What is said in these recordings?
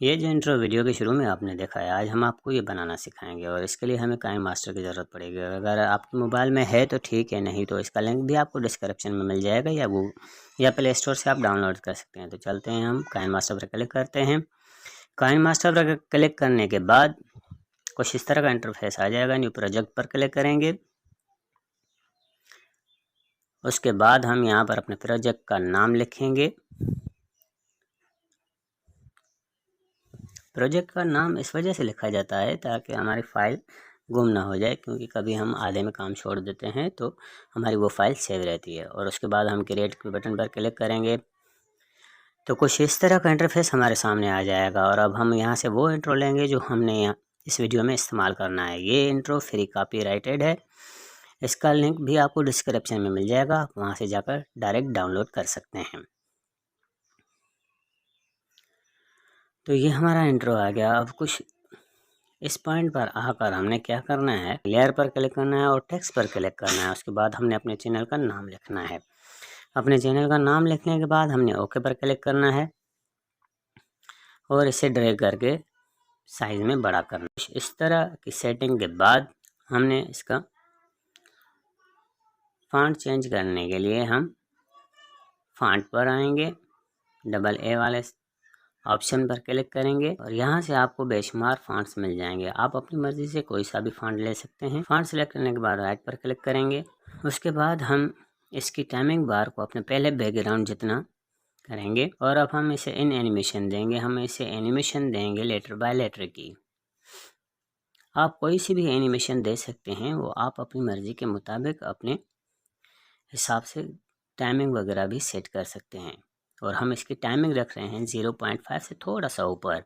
ये जो intro video के शुरू में आपने देखा है, आज हम आपको ये बनाना सिखाएंगे और इसके लिए हमें काइन मास्टर की ज़रूरत पड़ेगी। अगर आपके मोबाइल में है तो ठीक है, नहीं तो इसका लिंक भी आपको डिस्क्रिप्शन में मिल जाएगा या प्ले स्टोर से आप डाउनलोड कर सकते हैं। तो चलते हैं, हम काइन मास्टर पर क्लिक करते हैं। काइन मास्टर पर क्लिक करने के बाद कुछ इस तरह का इंटरफेस आ जाएगा। न्यू प्रोजेक्ट पर क्लिक करेंगे। उसके बाद हम यहाँ पर अपने प्रोजेक्ट का नाम लिखेंगे। प्रोजेक्ट का नाम इस वजह से लिखा जाता है ताकि हमारी फ़ाइल गुम ना हो जाए, क्योंकि कभी हम आधे में काम छोड़ देते हैं तो हमारी वो फ़ाइल सेव रहती है। और उसके बाद हम क्रिएट के बटन पर क्लिक करेंगे तो कुछ इस तरह का इंटरफेस हमारे सामने आ जाएगा। और अब हम यहाँ से वो इंट्रो लेंगे जो हमने यहाँ इस वीडियो में इस्तेमाल करना है। ये इंट्रो फ्री कॉपीराइटेड है। इसका लिंक भी आपको डिस्क्रिप्शन में मिल जाएगा, आप वहाँ से जाकर डायरेक्ट डाउनलोड कर सकते हैं। तो ये हमारा इंट्रो आ गया। अब कुछ इस पॉइंट पर आकर हमने क्या करना है, लेयर पर क्लिक करना है और टेक्स्ट पर क्लिक करना है। उसके बाद हमने अपने चैनल का नाम लिखना है। अपने चैनल का नाम लिखने के बाद हमने ओके पर क्लिक करना है और इसे ड्रैग करके साइज में बड़ा करना है। इस तरह की सेटिंग के बाद हमने इसका फॉन्ट चेंज करने के लिए हम फॉन्ट पर आएंगे, डबल ए वाले ऑप्शन पर क्लिक करेंगे और यहाँ से आपको बेशुमार फॉन्ट्स मिल जाएंगे। आप अपनी मर्ज़ी से कोई सा भी फॉन्ट ले सकते हैं। फॉन्ट सेलेक्ट करने के बाद राइट पर क्लिक करेंगे। उसके बाद हम इसकी टाइमिंग बार को अपने पहले बैकग्राउंड जितना करेंगे और अब हम इसे इन एनिमेशन देंगे। हम इसे एनिमेशन देंगे लेटर बाय लेटर की। आप कोई सी भी एनिमेशन दे सकते हैं, वो आप अपनी मर्ज़ी के मुताबिक अपने हिसाब से टाइमिंग वगैरह भी सेट कर सकते हैं। और हम इसकी टाइमिंग रख रहे हैं 0.5 से थोड़ा सा ऊपर।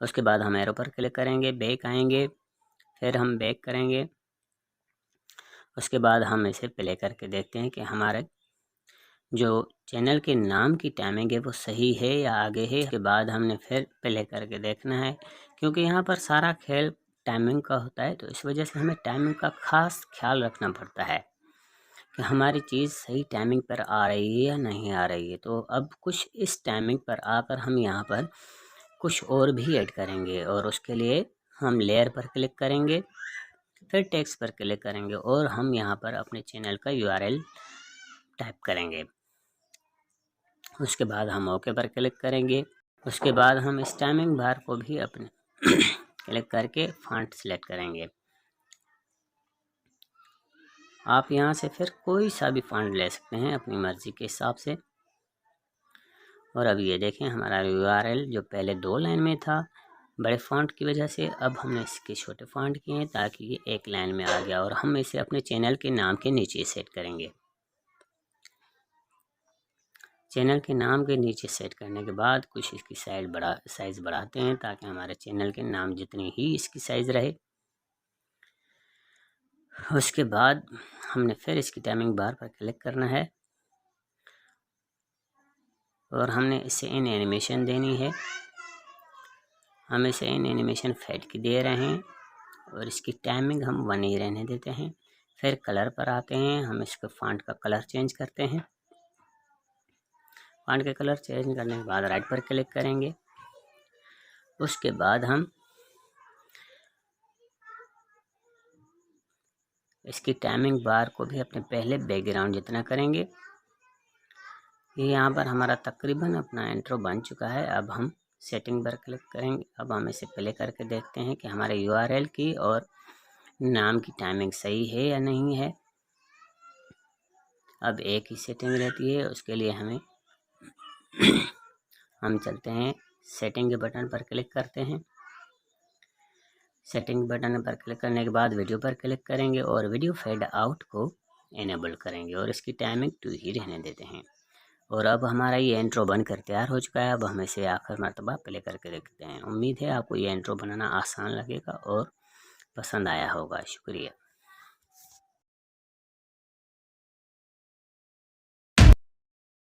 उसके बाद हम एरो पर क्लिक करेंगे, बैक आएंगे, फिर हम बैक करेंगे। उसके बाद हम इसे प्ले करके देखते हैं कि हमारे जो चैनल के नाम की टाइमिंग है वो सही है या आगे है। उसके बाद हमने फिर प्ले करके देखना है, क्योंकि यहाँ पर सारा खेल टाइमिंग का होता है, तो इस वजह से हमें टाइमिंग का ख़ास ख्याल रखना पड़ता है कि हमारी चीज़ सही टाइमिंग पर आ रही है या नहीं आ रही है। तो अब कुछ इस टाइमिंग पर आकर हम यहाँ पर कुछ और भी ऐड करेंगे और उसके लिए हम लेयर पर क्लिक करेंगे, फिर टेक्स्ट पर क्लिक करेंगे और हम यहाँ पर अपने चैनल का URL टाइप करेंगे। उसके बाद हम ओके पर क्लिक करेंगे। उसके बाद हम इस टाइमिंग बार को भी अपने क्लिक करके फॉन्ट सेलेक्ट करेंगे। आप यहाँ से फिर कोई सा भी फॉन्ट ले सकते हैं अपनी मर्ज़ी के हिसाब से। और अब ये देखें, हमारा URL जो पहले 2 लाइन में था बड़े फॉन्ट की वजह से, अब हमने इसके छोटे फॉन्ट किए हैं ताकि ये 1 लाइन में आ गया। और हम इसे अपने चैनल के नाम के नीचे सेट करेंगे। चैनल के नाम के नीचे सेट करने के बाद कुछ इसकी साइज़ बढ़ाते हैं ताकि हमारे चैनल के नाम जितनी ही इसकी साइज़ रहे। उसके बाद हमने फिर इसकी टाइमिंग बार पर क्लिक करना है और हमने इसे इन एनिमेशन देनी है। हम इसे इन एनिमेशन फेड की दे रहे हैं और इसकी टाइमिंग हम 1 ही रहने देते हैं। फिर कलर पर आते हैं, हम इसके फॉन्ट का कलर चेंज करते हैं। फॉन्ट के कलर चेंज करने के बाद राइट पर क्लिक करेंगे। उसके बाद हम इसकी टाइमिंग बार को भी अपने पहले बैकग्राउंड जितना करेंगे। ये यहाँ पर हमारा तकरीबन अपना इंट्रो बन चुका है। अब हम सेटिंग पर क्लिक करेंगे। अब हम इसे प्ले करके देखते हैं कि हमारे URL की और नाम की टाइमिंग सही है या नहीं है। अब एक ही सेटिंग रहती है, उसके लिए हमें हम चलते हैं सेटिंग के बटन पर क्लिक करते हैं। सेटिंग बटन पर क्लिक करने के बाद वीडियो पर क्लिक करेंगे और वीडियो फेड आउट को इनेबल करेंगे और इसकी टाइमिंग 2 ही रहने देते हैं। और अब हमारा ये इंट्रो बनकर तैयार हो चुका है। अब हम इसे आखिर मरतबा प्ले करके देखते हैं। उम्मीद है आपको ये इंट्रो बनाना आसान लगेगा और पसंद आया होगा। शुक्रिया।